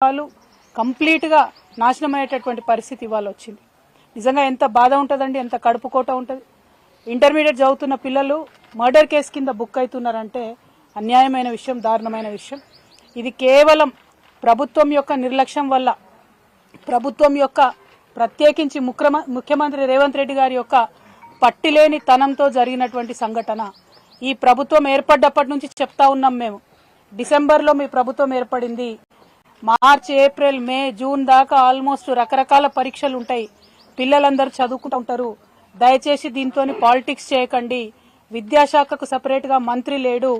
వాళ్ళు కంప్లీట్గా నాశనమయ్యేటటువంటి పరిస్థితి ఇవాళ వచ్చింది. నిజంగా ఎంత బాధ ఉంటుందండి, ఎంత కడుపు కోట ఉంటుంది. ఇంటర్మీడియట్ చదువుతున్న పిల్లలు మర్డర్ కేసు కింద బుక్ అవుతున్నారంటే అన్యాయమైన విషయం, దారుణమైన విషయం. ఇది కేవలం ప్రభుత్వం యొక్క నిర్లక్ష్యం వల్ల, ప్రభుత్వం యొక్క ప్రత్యేకించి ముఖ్యమంత్రి రేవంత్ రెడ్డి గారి యొక్క పట్టిలేని తనంతో జరిగినటువంటి సంఘటన. ఈ ప్రభుత్వం ఏర్పడ్డప్పటి నుంచి చెప్తా ఉన్నాం మేము. డిసెంబర్లో మీ ప్రభుత్వం ఏర్పడింది, మార్చ్, ఏప్రిల్, మే, జూన్ దాకా ఆల్మోస్ట్ రకరకాల పరీక్షలు ఉంటాయి. పిల్లలందరూ చదువుకుంటూ ఉంటారు. దయచేసి దీంతో పాలిటిక్స్ చేయకండి. విద్యాశాఖకు సపరేట్గా మంత్రి లేడు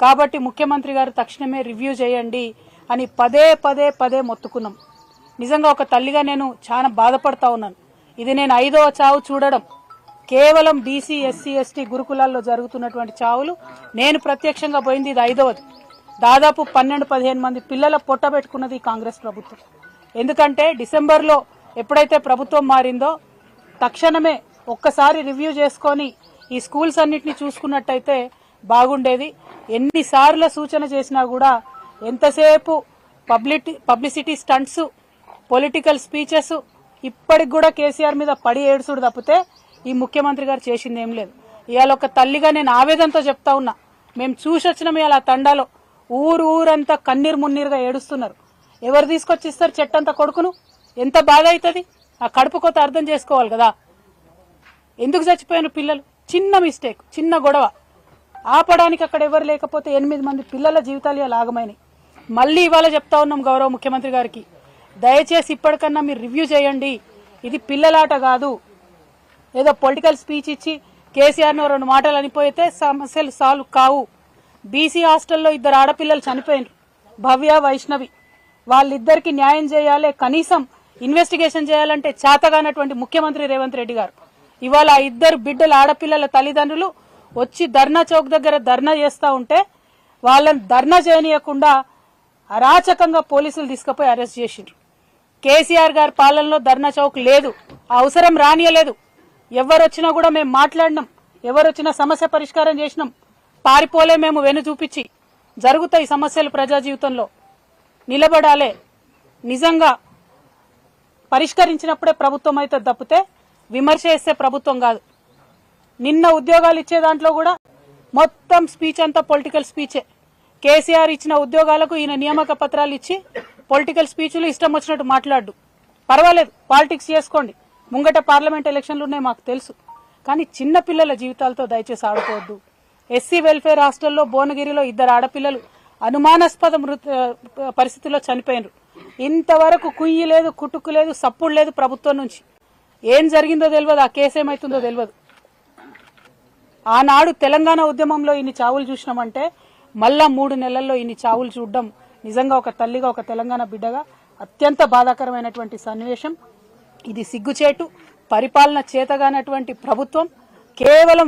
కాబట్టి ముఖ్యమంత్రి గారు తక్షణమే రివ్యూ చేయండి అని పదే పదే పదే మొత్తుకున్నాం. నిజంగా ఒక తల్లిగా నేను చాలా బాధపడతా ఉన్నాను. ఇది నేను 5వ చావు చూడడం. కేవలం బీసీ, ఎస్సీ, ఎస్టీ గురుకులాల్లో జరుగుతున్నటువంటి చావులు నేను ప్రత్యక్షంగా పోయింది ఇది 5వది. దాదాపు 12-15 మంది పిల్లల పొట్ట పెట్టుకున్నది కాంగ్రెస్ ప్రభుత్వం. ఎందుకంటే డిసెంబర్లో ఎప్పుడైతే ప్రభుత్వం మారిందో తక్షణమే ఒక్కసారి రివ్యూ చేసుకొని ఈ స్కూల్స్ అన్నిటిని చూసుకున్నట్టయితే బాగుండేది. ఎన్నిసార్లు సూచన చేసినా కూడా ఎంతసేపు పబ్లిసిటీ స్టంట్స్, పొలిటికల్ స్పీచెస్, ఇప్పటికి కూడా కేసీఆర్ మీద పడి ఏడుసుడు తప్పితే ఈ ముఖ్యమంత్రి గారు చేసింది ఏం లేదు. ఇవాళ ఒక తల్లిగా నేను ఆవేదనతో చెప్తా ఉన్నా. మేము చూసొచ్చినాం ఇవాళ తండాలో ఊరంతా కన్నీరు మున్నీరుగా ఏడుస్తున్నారు. ఎవరు తీసుకొచ్చి ఇస్తారు చెట్టంత కొడుకును? ఎంత బాధ అవుతుంది. ఆ కడుపు కోత అర్థం చేసుకోవాలి కదా. ఎందుకు చచ్చిపోయాను పిల్లలు? చిన్న మిస్టేక్, చిన్న గొడవ ఆపడానికి అక్కడ ఎవరు లేకపోతే 8 మంది పిల్లల జీవితాలు ఇలా ఆగమైనాయి. మళ్ళీ ఇవాళ చెప్తా ఉన్నాం గౌరవ ముఖ్యమంత్రి గారికి, దయచేసి ఇప్పటికన్నా మీరు రివ్యూ చేయండి. ఇది పిల్లలాట కాదు. ఏదో పొలిటికల్ స్పీచ్ ఇచ్చి కేసీఆర్ని 2 మాటలు అనిపోయితే సమస్యలు సాల్వ్ కావు. బీసీ హాస్టల్లో 2 ఆడపిల్లలు చనిపోయినారు, భవ్య, వైష్ణవి. వాళ్ళిద్దరికి న్యాయం చేయాలి, కనీసం ఇన్వెస్టిగేషన్ చేయాలంటే చేతగానటువంటి ముఖ్యమంత్రి రేవంత్ రెడ్డి గారు ఇవాళ 2 బిడ్డల ఆడపిల్లల తల్లిదండ్రులు వచ్చి ధర్నా చౌక్ దగ్గర ధర్నా చేస్తా ఉంటే వాళ్ళని ధర్నా చేయనీయకుండా అరాచకంగా పోలీసులు తీసుకుపోయి అరెస్ట్ చేసిండ్రు. కేసీఆర్ గారి పాలనలో ధర్నా చౌక్ లేదు, అవసరం రానియలేదు. ఎవరొచ్చినా కూడా మేము మాట్లాడినాం, ఎవరొచ్చినా సమస్య పరిష్కారం చేసినాం. పారిపోలే మేము వెను చూపించి. జరుగుతాయి సమస్యలు ప్రజా జీవితంలో, నిలబడాలే. నిజంగా పరిష్కరించినప్పుడే ప్రభుత్వం అయితే తప్పితే విమర్శ చేస్తే ప్రభుత్వం కాదు. నిన్న ఉద్యోగాలు ఇచ్చే దాంట్లో కూడా మొత్తం స్పీచ్ అంతా పొలిటికల్ స్పీచే. కేసీఆర్ ఇచ్చిన ఉద్యోగాలకు ఈయన నియామక పత్రాలు ఇచ్చి పొలిటికల్ స్పీచ్లు ఇష్టం వచ్చినట్టు మాట్లాడు. పర్వాలేదు, పాలిటిక్స్ చేసుకోండి. ముంగట పార్లమెంట్ ఎలక్షన్లు ఉన్నాయి మాకు తెలుసు. కానీ చిన్న పిల్లల జీవితాలతో దయచేసి ఆడుకోవద్దు. ఎస్సీ వెల్ఫేర్ హాస్టల్లో భువనగిరిలో 2 ఆడపిల్లలు అనుమానాస్పద పరిస్థితుల్లో చనిపోయినారు. ఇంతవరకు కుయ్యి లేదు, కుటుక్కు లేదు, సప్పుడు లేదు ప్రభుత్వం నుంచి. ఏం జరిగిందో తెలియదు, ఆ కేసు ఏమైతుందో తెలియదు. ఆనాడు తెలంగాణ ఉద్యమంలో ఇన్ని చావులు చూసినామంటే మళ్ళా 3 నెలల్లో ఇన్ని చావులు చూడడం నిజంగా ఒక తల్లిగా, ఒక తెలంగాణ బిడ్డగా అత్యంత బాధాకరమైనటువంటి సన్నివేశం. ఇది సిగ్గుచేటు. పరిపాలన చేతగానటువంటి ప్రభుత్వం కేవలం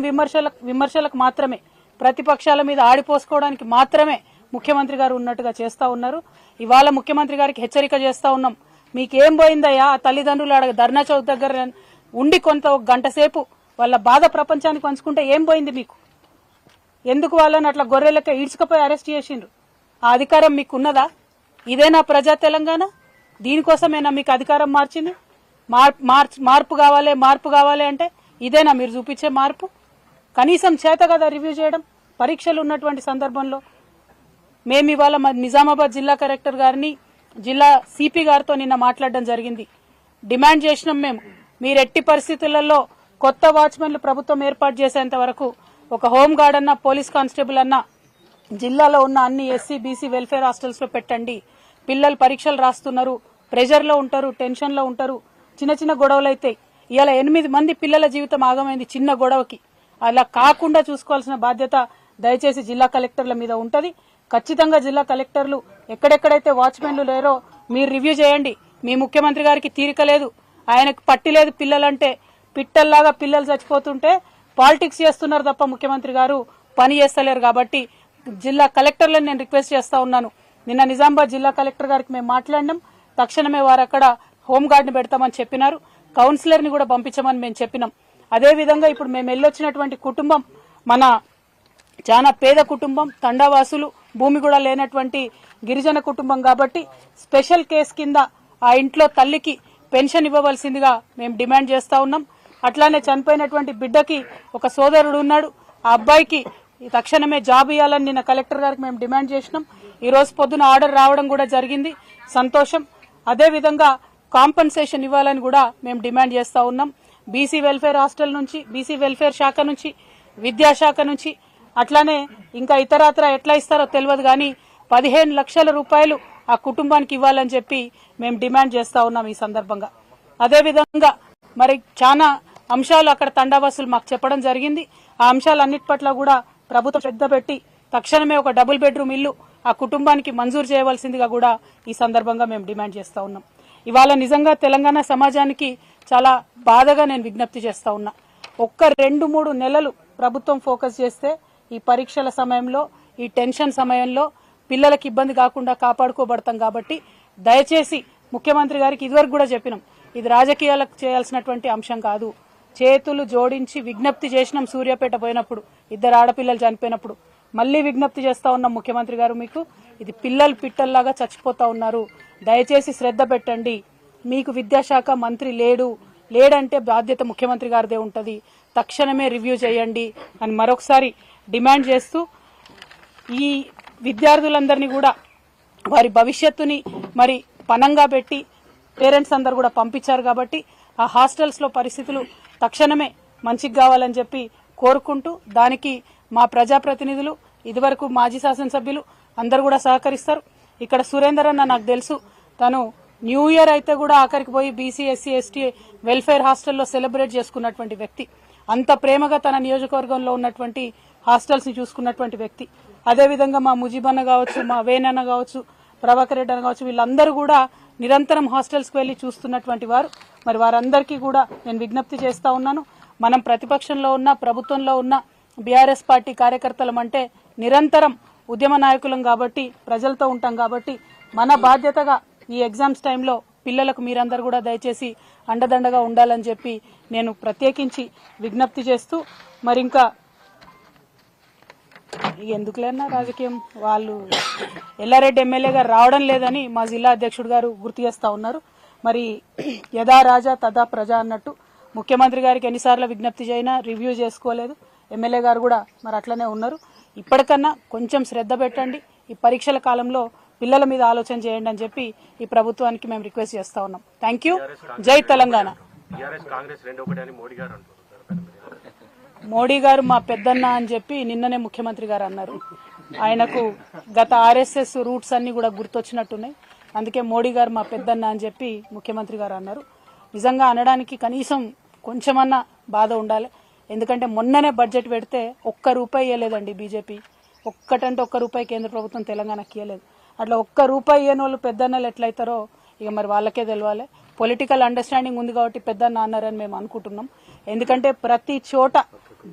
విమర్శలకు మాత్రమే, ప్రతిపక్షాల మీద ఆడిపోసుకోవడానికి మాత్రమే ముఖ్యమంత్రి గారు ఉన్నట్టుగా చేస్తా ఉన్నారు. ఇవాళ ముఖ్యమంత్రి గారికి హెచ్చరిక చేస్తా ఉన్నాం. మీకేం పోయిందయ్యా? ఆ తల్లిదండ్రులు ధర్నా చౌక్ దగ్గర ఉండి కొంత 1 గంట సేపు వాళ్ళ బాధ ప్రపంచానికి పంచుకుంటే ఏం పోయింది మీకు? ఎందుకు వాళ్ళని అట్లా గొర్రెలెక్క ఈడ్చుకుపోయి అరెస్ట్ చేసిండ్రు? ఆ అధికారం మీకు ఉన్నదా? ఇదేనా ప్రజా తెలంగాణ? దీనికోసమేనా మీకు అధికారం మార్చింది? మార్పు కావాలి అంటే ఇదేనా మీరు చూపించే మార్పు? కనీసం చేత కదా రివ్యూ చేయడం. పరీక్షలు ఉన్నటువంటి సందర్భంలో మేము ఇవాళ నిజామాబాద్ జిల్లా కలెక్టర్ గారిని, జిల్లా సిపి గారితో నిన్న మాట్లాడడం జరిగింది. డిమాండ్ చేసినాం మేము, మీరు ఎట్టి పరిస్థితులలో కొత్త వాచ్మెన్లు ప్రభుత్వం ఏర్పాటు చేసేంత వరకు ఒక హోంగార్డ్ అన్నా, పోలీస్ కానిస్టేబుల్ అన్నా జిల్లాలో ఉన్న అన్ని ఎస్సీ, బీసీ వెల్ఫేర్ హాస్టల్స్ లో పెట్టండి. పిల్లలు పరీక్షలు రాస్తున్నారు, ప్రెషర్ లో ఉంటారు, టెన్షన్ లో ఉంటారు, చిన్న గొడవలు అవుతాయి. ఇవాళ 8 మంది పిల్లల జీవితం ఆగమైంది చిన్న గొడవకి. అలా కాకుండా చూసుకోవాల్సిన బాధ్యత దయచేసి జిల్లా కలెక్టర్ల మీద ఉంటది. ఖచ్చితంగా జిల్లా కలెక్టర్లు ఎక్కడెక్కడైతే వాచ్మెన్లు లేరో మీరు రివ్యూ చేయండి. మీ ముఖ్యమంత్రి గారికి తీరిక లేదు, ఆయనకు పట్టి లేదు. పిల్లలంటే పిట్టల్లాగా పిల్లలు చచ్చిపోతుంటే పాలిటిక్స్ చేస్తున్నారు తప్ప ముఖ్యమంత్రి గారు పని చేస్తలేరు. కాబట్టి జిల్లా కలెక్టర్లను నేను రిక్వెస్ట్ చేస్తా ఉన్నాను. నిన్న నిజామాబాద్ జిల్లా కలెక్టర్ గారికి మేము మాట్లాడినాం. తక్షణమే వారు అక్కడ హోంగార్డ్ ని పెడతామని చెప్పినారు. కౌన్సిలర్ ని కూడా పంపించమని మేము చెప్పినాం. అదేవిధంగా ఇప్పుడు మేము వెళ్ళొచ్చినటువంటి కుటుంబం మన చాలా పేద కుటుంబం, తండావాసులు, భూమి కూడా లేనటువంటి గిరిజన కుటుంబం కాబట్టి స్పెషల్ కేసు కింద ఆ ఇంట్లో తల్లికి పెన్షన్ ఇవ్వవలసిందిగా మేము డిమాండ్ చేస్తా ఉన్నాం. అట్లానే చనిపోయినటువంటి బిడ్డకి ఒక సోదరుడు ఉన్నాడు, ఆ అబ్బాయికి తక్షణమే జాబ్ ఇవ్వాలని నిన్న కలెక్టర్ గారికి మేము డిమాండ్ చేసినాం. ఈ రోజు పొద్దున ఆర్డర్ రావడం కూడా జరిగింది, సంతోషం. అదేవిధంగా కాంపన్సేషన్ ఇవ్వాలని కూడా మేము డిమాండ్ చేస్తా ఉన్నాం. బీసీ వెల్ఫేర్ హాస్టల్ నుంచి, బీసీ వెల్ఫేర్ శాఖ నుంచి, విద్యాశాఖ నుంచి, అట్లానే ఇంకా ఇతరత్ర ఎట్లా ఇస్తారో తెలియదు కానీ 15 లక్షల రూపాయలు ఆ కుటుంబానికి ఇవ్వాలని చెప్పి మేము డిమాండ్ చేస్తా ఉన్నాం ఈ సందర్భంగా. అదేవిధంగా మరి చాలా అంశాలు అక్కడ తండావాసులు మాకు చెప్పడం జరిగింది. ఆ అంశాలన్నిటి పట్ల కూడా ప్రభుత్వం శ్రద్ధ పెట్టి తక్షణమే ఒక డబుల్ బెడ్రూమ్ ఇల్లు ఆ కుటుంబానికి మంజూరు చేయవలసిందిగా కూడా ఈ సందర్భంగా మేము డిమాండ్ చేస్తా ఉన్నాం. ఇవాళ నిజంగా తెలంగాణ సమాజానికి చాలా బాధగా నేను విజ్ఞప్తి చేస్తా ఉన్నా. ఒక్క 2-3 నెలలు ప్రభుత్వం ఫోకస్ చేస్తే ఈ పరీక్షల సమయంలో, ఈ టెన్షన్ సమయంలో పిల్లలకు ఇబ్బంది కాకుండా కాపాడుకోబడతాం. కాబట్టి దయచేసి ముఖ్యమంత్రి గారికి ఇదివరకు కూడా చెప్పినాం, ఇది రాజకీయాలకు చేయాల్సినటువంటి అంశం కాదు. చేతులు జోడించి విజ్ఞప్తి చేసినాం సూర్యాపేట పోయినప్పుడు, 2 ఆడపిల్లలు చనిపోయినప్పుడు. మళ్లీ విజ్ఞప్తి చేస్తా ఉన్నాం ముఖ్యమంత్రి గారు, మీకు ఇది పిల్లలు పిట్టల్లాగా చచ్చిపోతా ఉన్నారు, దయచేసి శ్రద్ధ పెట్టండి. మీకు విద్యాశాఖ మంత్రి లేడంటే బాధ్యత ముఖ్యమంత్రి గారిదే ఉంటది, తక్షణమే రివ్యూ చేయండి అని మరొకసారి డిమాండ్ చేస్తూ, ఈ విద్యార్థులందరినీ కూడా వారి భవిష్యత్తుని మరి పనంగా పెట్టి పేరెంట్స్ అందరు కూడా పంపించారు. కాబట్టి ఆ హాస్టల్స్ లో పరిస్థితులు తక్షణమే మంచిగా కావాలని చెప్పి కోరుకుంటూ, దానికి మా ప్రజాప్రతినిధులు, ఇదివరకు మాజీ శాసనసభ్యులు అందరు కూడా సహకరిస్తారు. ఇక్కడ సురేందర్ అన్న నాకు తెలుసు, తను న్యూ ఇయర్ అయితే కూడా ఆఖరికి పోయి బీసీ ఎస్సీ ఎస్టీ వెల్ఫేర్ హాస్టల్లో సెలబ్రేట్ చేసుకున్నటువంటి వ్యక్తి. అంత ప్రేమగా తన నియోజకవర్గంలో ఉన్నటువంటి హాస్టల్స్ ని చూసుకున్నటువంటి వ్యక్తి. అదేవిధంగా మా ముజీబన్న కావచ్చు, మా వేనన్న కావచ్చు, ప్రభాకర్ రెడ్డి అన్న కావచ్చు, వీళ్ళందరూ కూడా నిరంతరం హాస్టల్స్ కు వెళ్లి చూస్తున్నటువంటి వారు. మరి వారందరికీ కూడా నేను విజ్ఞప్తి చేస్తా ఉన్నాను, మనం ప్రతిపక్షంలో ఉన్న, ప్రభుత్వంలో ఉన్న బీఆర్ఎస్ పార్టీ కార్యకర్తలం అంటే నిరంతరం ఉద్యమ నాయకులం కాబట్టి, ప్రజలతో ఉంటాం కాబట్టి, మన బాధ్యతగా ఈ ఎగ్జామ్స్ టైంలో పిల్లలకు మీరందరూ కూడా దయచేసి అండదండగా ఉండాలని చెప్పి నేను ప్రత్యేకించి విజ్ఞప్తి చేస్తూ, మరి ఇంకా ఎందుకులేనా రాజకీయం, వాళ్ళు ఎల్లారెడ్డి ఎమ్మెల్యే గారు రావడం లేదని మా జిల్లా అధ్యక్షుడు గారు గుర్తు చేస్తా ఉన్నారు. మరి యథా రాజా తదా ప్రజ అన్నట్టు ముఖ్యమంత్రి గారికి ఎన్నిసార్లు విజ్ఞప్తి చేయినా రివ్యూ చేసుకోలేదు, ఎమ్మెల్యే గారు కూడా మరి అట్లనే ఉన్నారు. ఇప్పటికన్నా కొంచెం శ్రద్ధ పెట్టండి, ఈ పరీక్షల కాలంలో పిల్లల మీద ఆలోచన చేయండి అని చెప్పి ఈ ప్రభుత్వానికి మేము రిక్వెస్ట్ చేస్తా ఉన్నాం. Thank you. జై తెలంగాణ. మోడీ గారు మా పెద్దన్న అని చెప్పి నిన్ననే ముఖ్యమంత్రి గారు అన్నారు. ఆయనకు గత ఆర్ఎస్ఎస్ రూట్స్ అన్ని కూడా గుర్తొచ్చినట్టున్నాయి, అందుకే మోడీ గారు మా పెద్దన్న అని చెప్పి ముఖ్యమంత్రి గారు అన్నారు. నిజంగా అనడానికి కనీసం కొంచెమన్నా బాధ ఉండాలి, ఎందుకంటే మొన్ననే బడ్జెట్ పెడితే ₹1 ఇవ్వలేదండి బీజేపీ. ఒక్కటంటే ₹1 కేంద్ర ప్రభుత్వం తెలంగాణకి ఇవ్వలేదు. అట్లా ₹1 ఇవ్వని వాళ్ళు పెద్దన్నలు ఎట్లయితారో ఇక మరి వాళ్ళకే తెలవాలి. పొలిటికల్ అండర్స్టాండింగ్ ఉంది కాబట్టి పెద్దన్న అన్నారని మేము అనుకుంటున్నాం. ఎందుకంటే ప్రతి చోట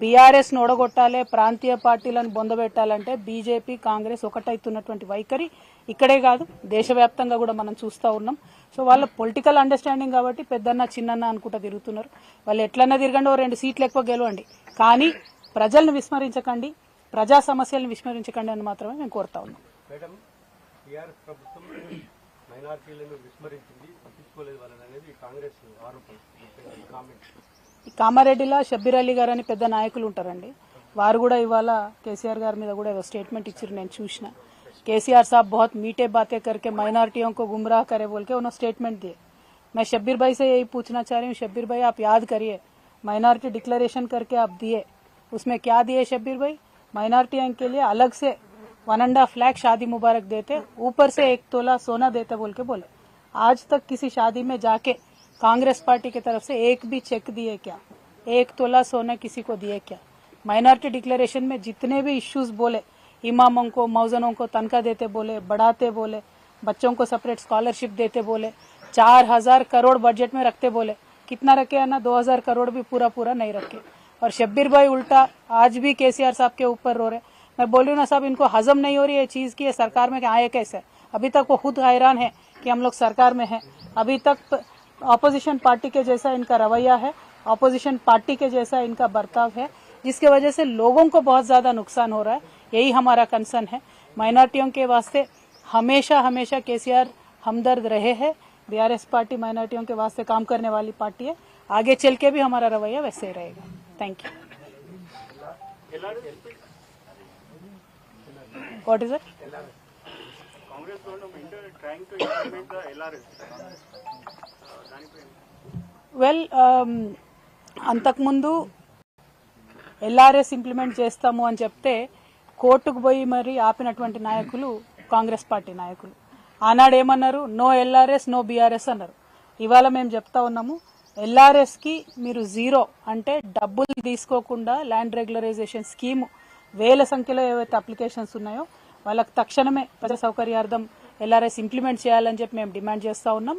బీఆర్ఎస్ ను ఓడగొట్టాలి, ప్రాంతీయ పార్టీలను బొందబెట్టాలంటే బీజేపీ కాంగ్రెస్ ఒకటైతున్నటువంటి వైఖరి ఇక్కడే కాదు దేశవ్యాప్తంగా కూడా మనం చూస్తూ ఉన్నాం. సో వాళ్ళ పొలిటికల్ అండర్స్టాండింగ్ కాబట్టి పెద్దన్న చిన్నన్న అనుకుంటా తిరుగుతున్నారు. వాళ్ళు ఎట్లన్నా తిరగండి, 2 సీట్లు ఎక్కువ గెలవండి, కానీ ప్రజలను విస్మరించకండి, ప్రజా సమస్యలను విస్మరించకండి అని మాత్రమే మేము కోరుతా ఉన్నాం. కామారెడ్డిలో షబ్బీర్ అలీ గారు అని పెద్ద నాయకులు ఉంటారండి, వారు కూడా ఇవాళ కేసీఆర్ గారి మీద కూడా ఏదో స్టేట్మెంట్ ఇచ్చారు, నేను చూసిన. केसीआर साहब बहुत मीठे बातें करके माइनॉरिटियों को गुमराह करे बोल के उन्होंने स्टेटमेंट दिए। मैं शब्बीर भाई से यही पूछना चाह रही हूँ, शब्बीर भाई आप याद करिए, माइनॉरिटी डिक्लेरेशन करके आप दिए, उसमें क्या दिए शब्बीर भाई? माइनॉरिटियों के लिए अलग से 1.5 लाख शादी मुबारक देते, ऊपर से 1 तोला सोना देते बोल के बोले। आज तक किसी शादी में जाके कांग्रेस पार्टी की तरफ से एक भी चेक दिए क्या? 1 तोला सोना किसी को दिए क्या? माइनॉरिटी डिक्लेरेशन में जितने भी इश्यूज बोले, इमामों को मौजनों को तनख्वाह देते बोले, बढ़ाते बोले, बच्चों को सेपरेट स्कॉलरशिप देते बोले, 4000 करोड़ बजट में रखते बोले, कितना रखे है ना? 2000 करोड़ भी पूरा नहीं रखे। और शब्बीर भाई उल्टा आज भी केसीआर साहब के ऊपर रो रहे। मैं बोल रही हूँ ना साहब, इनको हजम नहीं हो रही है चीज की, सरकार में आए कैसे? अभी तक वो खुद हैरान है कि हम लोग सरकार में हैं। अभी तक ऑपोजिशन पार्टी के जैसा इनका रवैया है, ऑपोजिशन पार्टी के जैसा इनका बर्ताव है, जिसके वजह से लोगों को बहुत ज्यादा नुकसान हो रहा है। यही हमारा कंसर्न है। माइनॉरिटियों के वास्ते हमेशा हमेशा केसीआर हमदर्द रहे हैं। बीआरएस पार्टी माइनॉरिटियों के वास्ते काम करने वाली पार्टी है, आगे चल के भी हमारा रवैया वैसे ही रहेगा। Thank you. What is it? Congress government trying to implement the LRS. Well అంతకుముందు ఎల్ఆర్ఎస్ ఇంప్లిమెంట్ చేస్తాము అని చెప్తే కోర్టుకు పోయి మరి ఆపినటువంటి నాయకులు కాంగ్రెస్ పార్టీ నాయకులు. ఆనాడు ఏమన్నారు? నో ఎల్ఆర్ఎస్ నో బీఆర్ఎస్ అన్నారు. ఇవాళ మేము చెప్తా ఉన్నాము, ఎల్ఆర్ఎస్ కి మీరు జీరో అంటే డబ్బులు తీసుకోకుండా ల్యాండ్ రెగ్యులరైజేషన్ స్కీమ్ వేల సంఖ్యలో ఏవైతే అప్లికేషన్స్ ఉన్నాయో వాళ్ళకి తక్షణమే ప్రజల సౌకర్యార్థం ఎల్ఆర్ఎస్ ఇంప్లిమెంట్ చేయాలని చెప్పి మేము డిమాండ్ చేస్తా ఉన్నాం.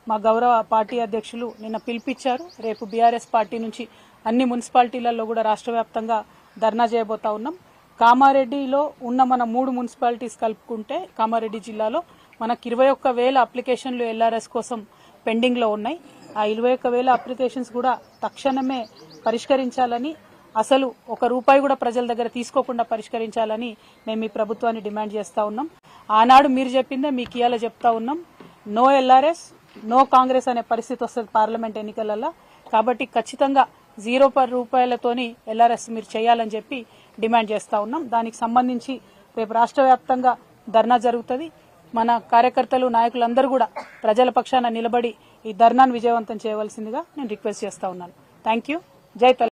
మా గౌరవ పార్టీ అధ్యక్షులు నిన్న పిలిపించారు. రేపు బీఆర్ఎస్ పార్టీ నుంచి అన్ని మున్సిపాలిటీలలో కూడా రాష్ట్ర వ్యాప్తంగా ధర్నా చేయబోతా ఉన్నాం. కామారెడ్డిలో ఉన్న మన 3 మున్సిపాలిటీస్ కలుపుకుంటే కామారెడ్డి జిల్లాలో మనకు 21,000 అప్లికేషన్లు ఎల్ఆర్ఎస్ కోసం పెండింగ్ లో ఉన్నాయి. ఆ 21,000 అప్లికేషన్స్ కూడా తక్షణమే పరిష్కరించాలని, అసలు ₹1 కూడా ప్రజల దగ్గర తీసుకోకుండా పరిష్కరించాలని మేము ఈ ప్రభుత్వాన్ని డిమాండ్ చేస్తా ఉన్నాం. ఆనాడు మీరు చెప్పిందే మీకు ఇవాళ చెప్తా ఉన్నాం, నో ఎల్ఆర్ఎస్ నో కాంగ్రెస్ అనే పరిస్థితి వస్తుంది పార్లమెంట్ ఎన్నికలలో. కాబట్టి ఖచ్చితంగా ₹0 ఎల్ఆర్ఎస్ మీరు చేయాలని చెప్పి డిమాండ్ చేస్తా ఉన్నాం. దానికి సంబంధించి రేపు రాష్ట్ర వ్యాప్తంగా ధర్నా జరుగుతుంది. మన కార్యకర్తలు నాయకులందరూ కూడా ప్రజల పక్షాన నిలబడి ఈ ధర్నాను విజయవంతం చేయవలసిందిగా నేను రిక్వెస్ట్ చేస్తా ఉన్నాను. Thank you. జై తెలంగాణ.